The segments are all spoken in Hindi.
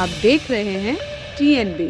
आप देख रहे हैं TNB।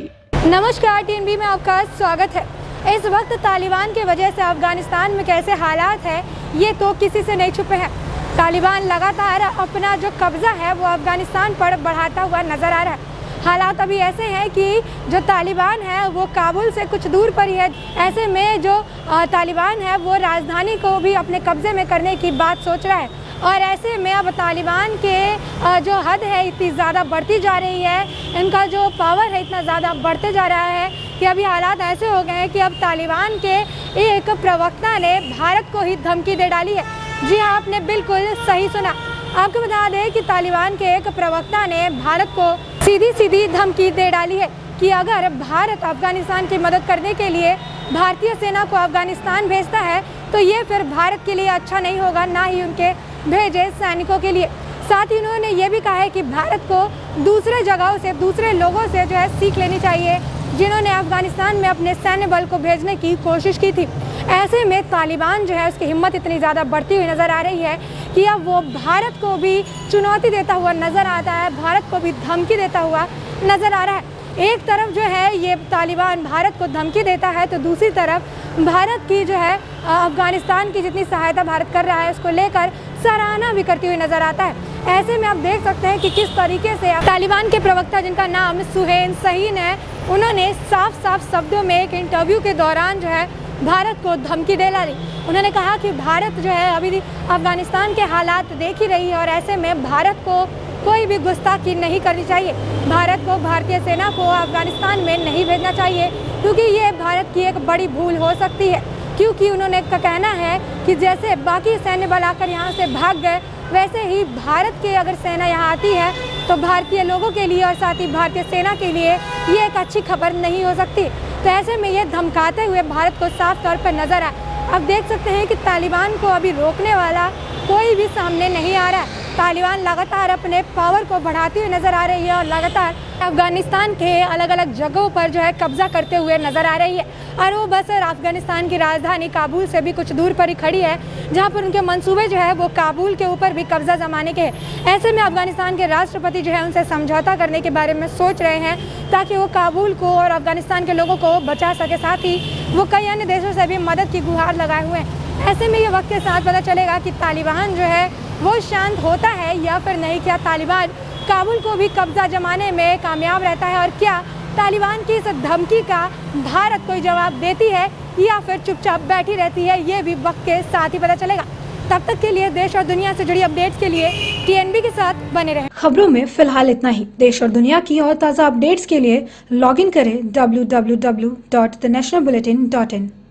नमस्कार, TNB में आपका स्वागत है। इस वक्त तालिबान की वजह से अफगानिस्तान में कैसे हालात है ये तो किसी से नहीं छुपे हैं। तालिबान लगातार अपना जो कब्जा है वो अफगानिस्तान पर बढ़ाता हुआ नजर आ रहा है। हालात अभी ऐसे हैं कि जो तालिबान है वो काबुल से कुछ दूर पर ही है। ऐसे में जो तालिबान है वो राजधानी को भी अपने कब्जे में करने की बात सोच रहा है और ऐसे में अब तालिबान के जो हद है इतनी ज़्यादा बढ़ती जा रही है, इनका जो पावर है इतना ज़्यादा बढ़ते जा रहा है कि अभी हालात ऐसे हो गए हैं कि अब तालिबान के एक प्रवक्ता ने भारत को ही धमकी दे डाली है। जी हाँ, आपने बिल्कुल सही सुना। आपको बता दें कि तालिबान के एक प्रवक्ता ने भारत को सीधी धमकी दे डाली है कि अगर भारत अफगानिस्तान की मदद करने के लिए भारतीय सेना को अफगानिस्तान भेजता है तो ये फिर भारत के लिए अच्छा नहीं होगा, ना ही उनके भेजे सैनिकों के लिए। साथ ही उन्होंने ये भी कहा है कि भारत को दूसरे जगहों से, दूसरे लोगों से जो है सीख लेनी चाहिए जिन्होंने अफगानिस्तान में अपने सैन्य बल को भेजने की कोशिश की थी। ऐसे में तालिबान जो है उसकी हिम्मत इतनी ज़्यादा बढ़ती हुई नज़र आ रही है कि अब वो भारत को भी चुनौती देता हुआ नज़र आता है, भारत को भी धमकी देता हुआ नज़र आ रहा है। एक तरफ जो है ये तालिबान भारत को धमकी देता है तो दूसरी तरफ भारत की जो है अफगानिस्तान की जितनी सहायता भारत कर रहा है उसको लेकर सराहना भी करती हुई नज़र आता है। ऐसे में आप देख सकते हैं कि किस तरीके से तालिबान के प्रवक्ता जिनका नाम सुहेन सहीन है, उन्होंने साफ शब्दों में एक इंटरव्यू के दौरान जो है भारत को धमकी दे डाली। उन्होंने कहा कि भारत जो है अभी अफगानिस्तान के हालात देख ही रही है और ऐसे में भारत को कोई भी गुस्ताखी नहीं करनी चाहिए। भारत को, भारतीय सेना को अफगानिस्तान में नहीं भेजना चाहिए क्योंकि ये भारत की एक बड़ी भूल हो सकती है। क्योंकि उन्होंने का कहना है कि जैसे बाकी सैन्य बल आकर यहाँ से भाग गए वैसे ही भारत की अगर सेना यहाँ आती है तो भारतीय लोगों के लिए और साथ ही भारतीय सेना के लिए ये एक अच्छी खबर नहीं हो सकती। तो ऐसे में ये धमकाते हुए भारत को साफ तौर पर नज़र आए। अब देख सकते हैं कि तालिबान को अभी रोकने वाला कोई भी सामने नहीं आ रहा है। तालिबान लगातार अपने पावर को बढ़ाती हुई नज़र आ रही है और लगातार अफगानिस्तान के अलग अलग जगहों पर जो है कब्जा करते हुए नज़र आ रही है और वो बस अफगानिस्तान की राजधानी काबुल से भी कुछ दूर पर ही खड़ी है जहां पर उनके मंसूबे जो है वो काबुल के ऊपर भी कब्जा जमाने के हैं। ऐसे में अफगानिस्तान के राष्ट्रपति जो है उनसे समझौता करने के बारे में सोच रहे हैं ताकि वो काबुल को और अफगानिस्तान के लोगों को बचा सके। साथ ही वो कई अन्य देशों से भी मदद की गुहार लगाए हुए हैं। ऐसे में ये वक्त के साथ पता चलेगा कि तालिबान जो है वो शांत होता है या फिर नहीं। क्या तालिबान काबुल को भी कब्जा जमाने में कामयाब रहता है और क्या तालिबान की इस धमकी का भारत कोई जवाब देती है या फिर चुपचाप बैठी रहती है, ये भी वक्त के साथ ही पता चलेगा। तब तक के लिए देश और दुनिया से जुड़ी अपडेट्स के लिए TNB के साथ बने रहें। खबरों में फिलहाल इतना ही। देश और दुनिया की और ताज़ा अपडेट्स के लिए लॉगिन करें www.thenationalbulletin.in।